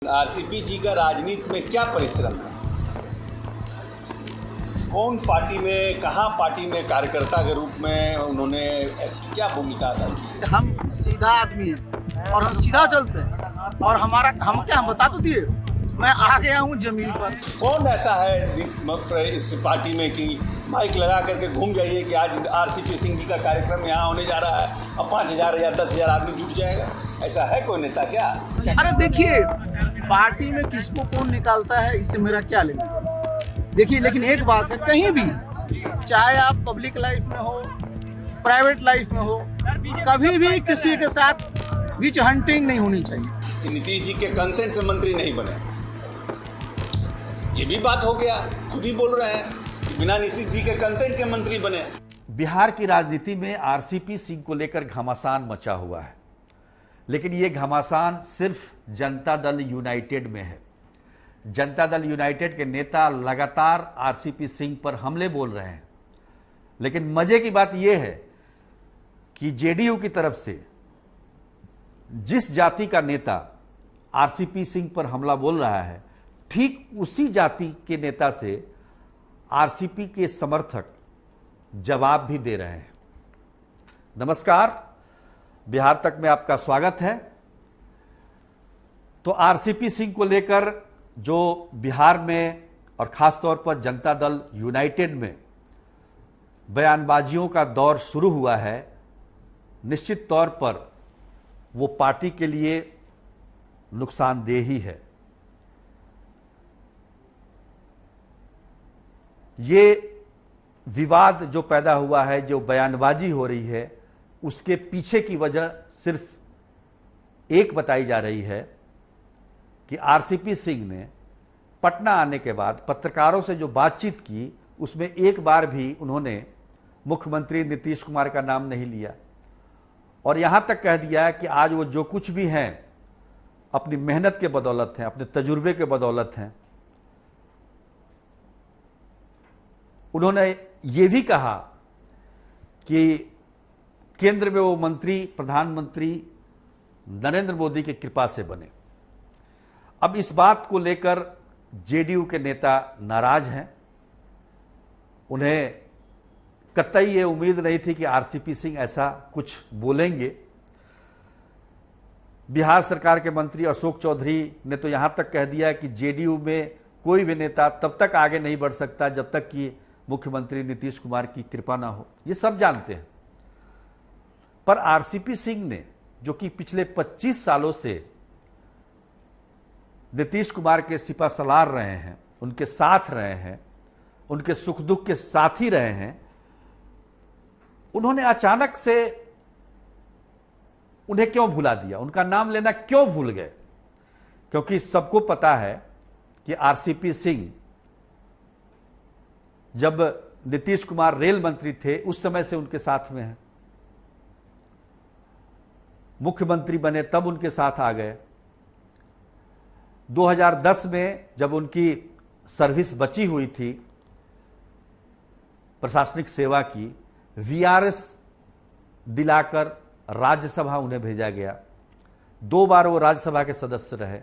RCP जी का राजनीति में क्या परिश्रम है? कौन पार्टी में, कहाँ पार्टी में कार्यकर्ता के रूप में उन्होंने ऐसी क्या भूमिका अदा की? हम सीधा आदमी हैं और हम सीधा चलते हैं और हम बता तो दिए। मैं आ गया हूँ जमीन पर। कौन ऐसा है इस पार्टी में कि माइक लगा करके घूम जाइए कि आज आरसीपी सिंह जी का कार्यक्रम यहाँ होने जा रहा है, अब 5,000 या 10,000 आदमी जुट जाएगा? ऐसा है कोई नेता क्या? अरे देखिए, पार्टी में किसको कौन निकालता है इससे मेरा क्या लेना। देखिए, लेकिन एक बात है, कहीं भी चाहे आप पब्लिक लाइफ में हो, प्राइवेट लाइफ में हो, कभी भी किसी के साथ बीच हंटिंग नहीं होनी चाहिए। कि नीतीश जी के कंसेंट से मंत्री नहीं बने, ये भी बात हो गया। खुद ही बोल रहे हैं कि बिना नीतीश जी के कंसेंट के मंत्री बने। बिहार की राजनीति में आरसीपी सिंह को लेकर घमासान मचा हुआ है, लेकिन ये घमासान सिर्फ जनता दल यूनाइटेड में है। जनता दल यूनाइटेड के नेता लगातार आरसीपी सिंह पर हमले बोल रहे हैं, लेकिन मजे की बात यह है कि जेडीयू की तरफ से जिस जाति का नेता आरसीपी सिंह पर हमला बोल रहा है, ठीक उसी जाति के नेता से आरसीपी के समर्थक जवाब भी दे रहे हैं। नमस्कार, बिहार तक में आपका स्वागत है। तो आरसीपी सिंह को लेकर जो बिहार में और खासतौर पर जनता दल यूनाइटेड में बयानबाजियों का दौर शुरू हुआ है, निश्चित तौर पर वो पार्टी के लिए नुकसानदेह ही है। ये विवाद जो पैदा हुआ है, जो बयानबाजी हो रही है, उसके पीछे की वजह सिर्फ एक बताई जा रही है कि आरसीपी सिंह ने पटना आने के बाद पत्रकारों से जो बातचीत की, उसमें एक बार भी उन्होंने मुख्यमंत्री नीतीश कुमार का नाम नहीं लिया और यहां तक कह दिया कि आज वो जो कुछ भी हैं अपनी मेहनत के बदौलत हैं, अपने तजुर्बे के बदौलत हैं। उन्होंने ये भी कहा कि केंद्र में वो मंत्री प्रधानमंत्री नरेंद्र मोदी की कृपा से बने। अब इस बात को लेकर जेडीयू के नेता नाराज हैं। उन्हें कतई ये उम्मीद नहीं थी कि आरसीपी सिंह ऐसा कुछ बोलेंगे। बिहार सरकार के मंत्री अशोक चौधरी ने तो यहां तक कह दिया कि जेडीयू में कोई भी नेता तब तक आगे नहीं बढ़ सकता जब तक कि मुख्यमंत्री नीतीश कुमार की कृपा ना हो। ये सब जानते हैं, पर आरसीपी सिंह ने, जो कि पिछले 25 सालों से नीतीश कुमार के सिपासलार रहे हैं, उनके साथ रहे हैं, उनके सुख दुख के साथी रहे हैं, उन्होंने अचानक से उन्हें क्यों भुला दिया, उनका नाम लेना क्यों भूल गए? क्योंकि सबको पता है कि आरसीपी सिंह जब नीतीश कुमार रेल मंत्री थे उस समय से उनके साथ में हैं, मुख्यमंत्री बने तब उनके साथ आ गए। 2010 में जब उनकी सर्विस बची हुई थी प्रशासनिक सेवा की, वीआरएस दिलाकर राज्यसभा उन्हें भेजा गया। 2 बार वो राज्यसभा के सदस्य रहे,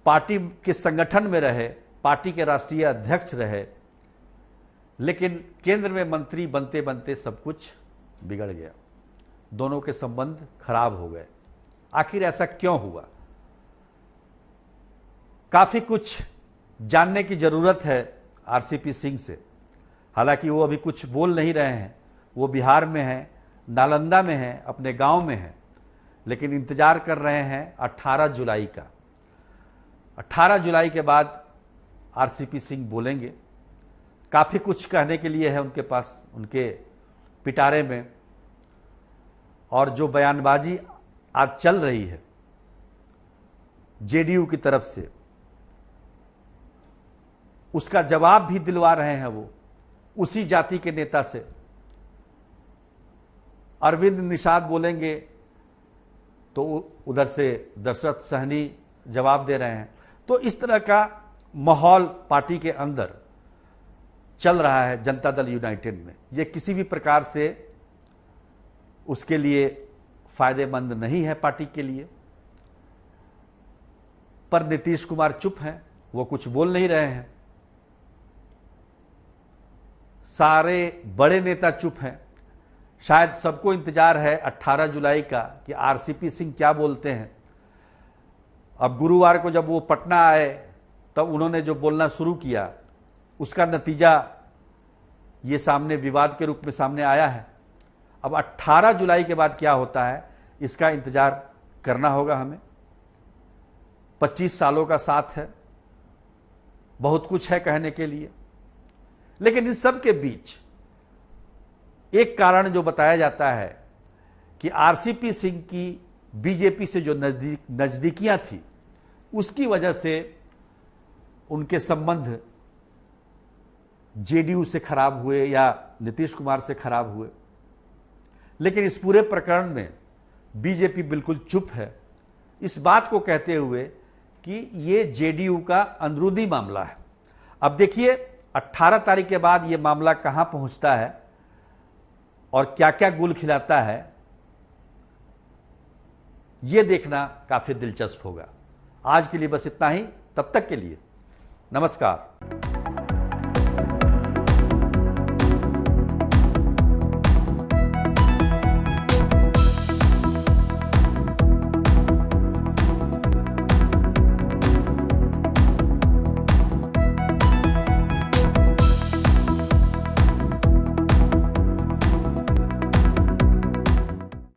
पार्टी के संगठन में रहे, पार्टी के राष्ट्रीय अध्यक्ष रहे, लेकिन केंद्र में मंत्री बनते बनते सब कुछ बिगड़ गया। दोनों के संबंध खराब हो गए। आखिर ऐसा क्यों हुआ? काफी कुछ जानने की जरूरत है आरसीपी सिंह से। हालांकि वो अभी कुछ बोल नहीं रहे हैं, वो बिहार में हैं, नालंदा में हैं, अपने गांव में हैं, लेकिन इंतजार कर रहे हैं 18 जुलाई का। 18 जुलाई के बाद आरसीपी सिंह बोलेंगे। काफी कुछ कहने के लिए है उनके पास, उनके पिटारे में। और जो बयानबाजी आज चल रही है जेडीयू की तरफ से, उसका जवाब भी दिलवा रहे हैं वो उसी जाति के नेता से। अरविंद निषाद बोलेंगे तो उधर से दशरथ सहनी जवाब दे रहे हैं। तो इस तरह का माहौल पार्टी के अंदर चल रहा है जनता दल यूनाइटेड में। ये किसी भी प्रकार से उसके लिए फायदेमंद नहीं है पार्टी के लिए। पर नीतीश कुमार चुप हैं, वो कुछ बोल नहीं रहे हैं। सारे बड़े नेता चुप हैं। शायद सबको इंतजार है 18 जुलाई का कि आरसीपी सिंह क्या बोलते हैं। अब गुरुवार को जब वो पटना आए तब उन्होंने जो बोलना शुरू किया उसका नतीजा ये सामने विवाद के रूप में सामने आया है। अब 18 जुलाई के बाद क्या होता है इसका इंतजार करना होगा हमें। 25 सालों का साथ है, बहुत कुछ है कहने के लिए, लेकिन इन सब के बीच एक कारण जो बताया जाता है कि आरसीपी सिंह की बीजेपी से जो नजदीकियां थी उसकी वजह से उनके संबंध जेडीयू से खराब हुए या नीतीश कुमार से खराब हुए। लेकिन इस पूरे प्रकरण में बीजेपी बिल्कुल चुप है, इस बात को कहते हुए कि ये जेडीयू का अंदरूनी मामला है। अब देखिए 18 तारीख के बाद ये मामला कहां पहुंचता है और क्या क्या गुल खिलाता है, यह देखना काफी दिलचस्प होगा। आज के लिए बस इतना ही, तब तक के लिए नमस्कार।